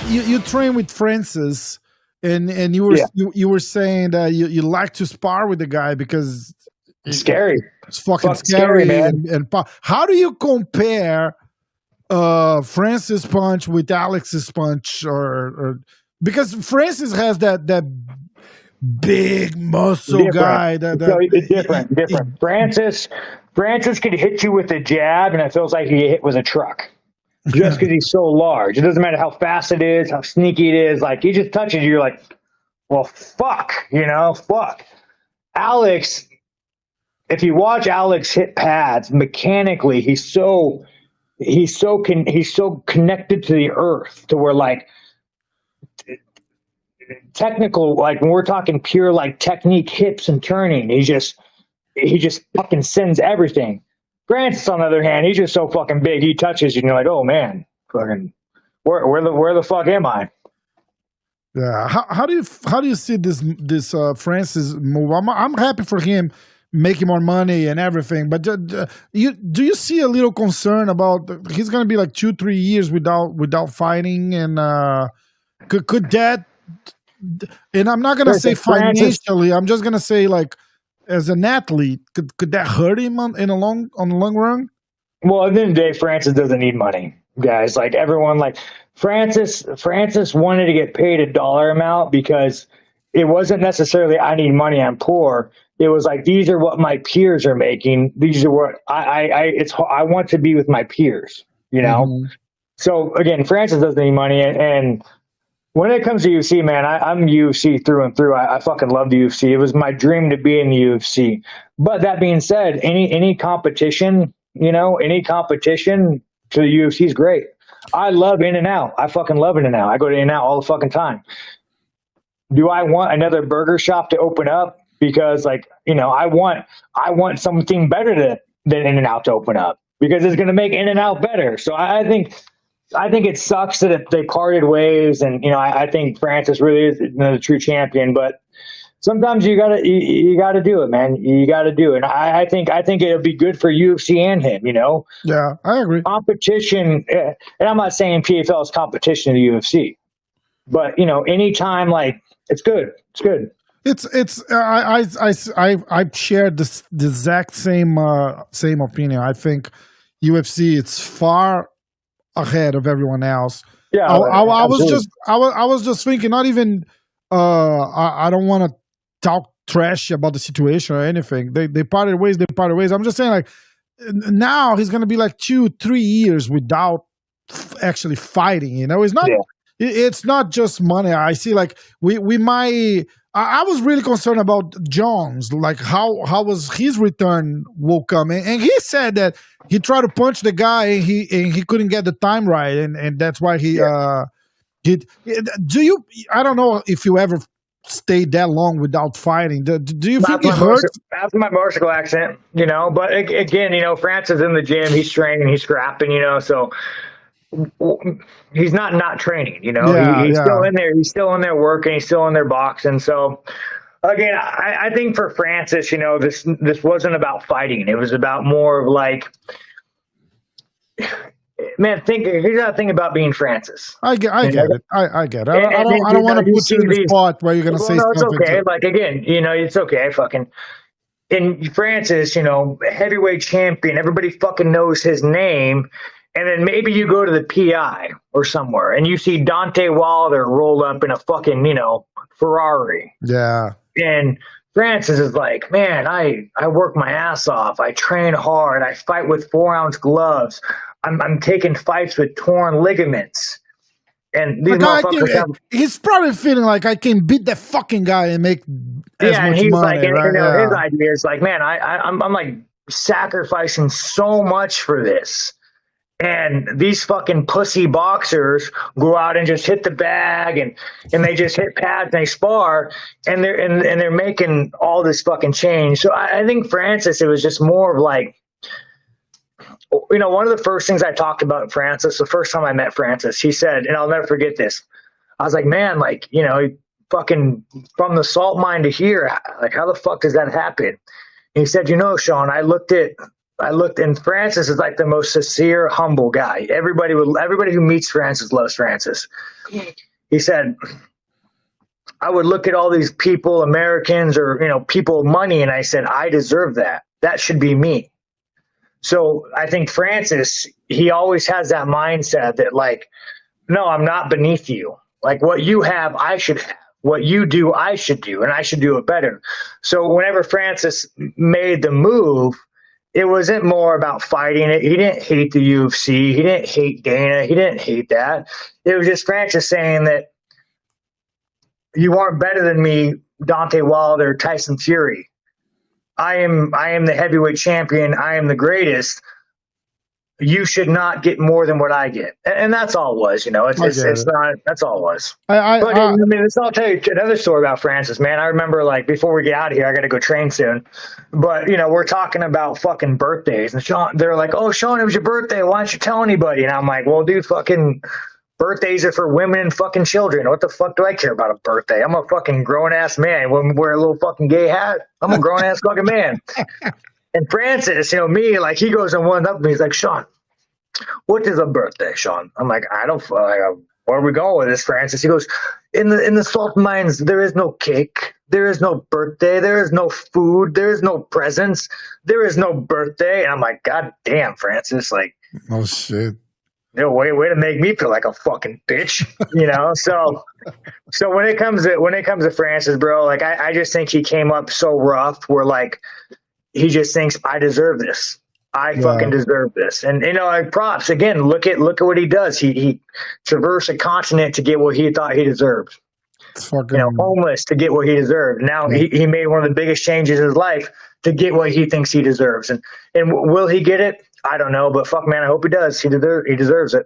You train with Francis, and you were Yeah, you were saying that you like to spar with the guy because scary, it's fucking fucking scary, scary man. how do you compare Francis punch with Alex's punch or because Francis has that big muscle Different. guy So different, he- different. Francis could hit you with a jab, and it feels like he hit with a truck. Just because he's so large, it doesn't matter how fast it is, how sneaky it is. Like he just touches you, you're like, well, fuck, fuck. Alex, if you watch Alex hit pads mechanically, he's so connected to the earth to where like technical, like when we're talking pure like technique, hips and turning, he just fucking sends everything. Francis, on the other hand, he's just so fucking big. He touches you, and you're like, oh man, fucking, where the fuck am I? yeah. How do you see this Francis move? I'm happy for him making more money and everything, but do you see a little concern about he's gonna be like 2-3 years without fighting and could that, and I'm not gonna say Listen, Francis, financially, I'm just gonna say like as an athlete, could that hurt him on the long run? well, at the end of the day, Francis doesn't need money, guys. Like everyone, like Francis wanted to get paid a dollar amount because it wasn't necessarily I need money, I'm poor. It was like these are what my peers are making. These are what I want to be with my peers, you know. Hmm. So again, Francis doesn't need money, and when it comes to UFC, man, I'm UFC through and through. I fucking love the UFC. It was my dream to be in the UFC. But that being said, any competition, any competition to the UFC is great. I love In and Out. I fucking love In and Out. I go to In and Out all the fucking time. Do I want another burger shop to open up? Because I want something better than In and Out to open up because it's going to make In and Out better. So I think it sucks that they parted ways, and I think Francis really is the true champion. But sometimes you gotta do it, man. You gotta do it. And I think it'll be good for UFC and him. Yeah, I agree. Competition, and I'm not saying PFL is competition to the UFC, but anytime like it's good. It's good. It's I shared the exact same opinion. I think UFC it's far ahead of everyone else. Yeah, I was absolutely. just I was just thinking, not even I don't want to talk trash about the situation or anything. They parted ways. They parted ways. I'm just saying like now he's gonna be like 2-3 years without actually fighting. It's not Yeah. it's not just money. I see like we might. I was really concerned about Jones, like how was his return will come, and he said that he tried to punch the guy and he couldn't get the time right, and that's why he Yeah. did. Do you? I don't know if you ever stayed that long without fighting. Do you think That's it my hurts? motorcycle accident, But again, Francis in the gym, he's training, he's scrapping, so he's not training, Yeah, he's yeah. still in there, working, he's still in there boxing. So again, I think for Francis, this wasn't about fighting. It was about more of like, man, here's the thing about being Francis. I get it. I get it. And then I don't want to you put you see in the these. spot where you're gonna Well, say no, it's something okay. to. Like again, it's okay. Fucking in Francis, heavyweight champion. Everybody fucking knows his name. And then maybe you go to the PI or somewhere and you see Dante Wilder roll up in a fucking, Ferrari. Yeah. And Francis is like, man, I work my ass off. I train hard. I fight with 4-ounce gloves. I'm taking fights with torn ligaments. And these Like motherfuckers have. he's probably feeling like I can beat that fucking guy and make as Yeah, and much he's like, money, and, right? his Yeah. idea is like, man, I'm like sacrificing so much for this. And these fucking pussy boxers go out and just hit the bag and they just hit pads and they spar and they're making all this fucking change. So I think Francis, it was just more of like, one of the first things I talked about Francis, the first time I met Francis, he said, and I'll never forget this. I was like, man, like, fucking from the salt mine to here, like how the fuck does that happen? And he said, Sean, I looked at I looked, and Francis is like the most sincere, humble guy. Everybody who meets Francis loves Francis. He said, I would look at all these people, Americans or, people, money, and I said, I deserve that. That should be me. So I think Francis, he always has that mindset that, like, no, I'm not beneath you. Like, what you have, I should have. What you do, I should do, and I should do it better. So whenever Francis made the move, it wasn't more about fighting it. He didn't hate the UFC. He didn't hate Dana. He didn't hate that. It was just Francis saying that you aren't better than me, Deontay Wilder, Tyson Fury. I am the heavyweight champion. I am the greatest. You should not get more than what I get. And that's all it was, it's not, that's all it was. I'll tell you another story about Francis, man. I remember, like, before we get out of here, I got to go train soon, but we're talking about fucking birthdays, and they're like, oh, Sean, it was your birthday. Why don't you tell anybody? And I'm like, well, dude, fucking birthdays are for women and fucking children. What the fuck do I care about a birthday? I'm a fucking grown ass man. When wear a little fucking gay hat, I'm a grown ass fucking man. And Francis, me, like, he goes and one up and he's like, Sean, what is a birthday, Sean? I'm like, I don't, where are we going with this, Francis? He goes, in the salt mines, there is no cake. There is no birthday. There is no food. There is no presents. There is no birthday. And I'm like, God damn, Francis. Like, oh, shit. Way to make me feel like a fucking bitch, So when it comes to Francis, bro, like, I just think he came up so rough where, like, he just thinks, I deserve this. I fucking deserve this. And, like, props again, look at what he does. He traversed a continent to get what he thought he deserved. Fucking, homeless to get what he deserved. Now he made one of the biggest changes in his life to get what he thinks he deserves. And will he get it? I don't know, but fuck, man, I hope he does. He deserves it.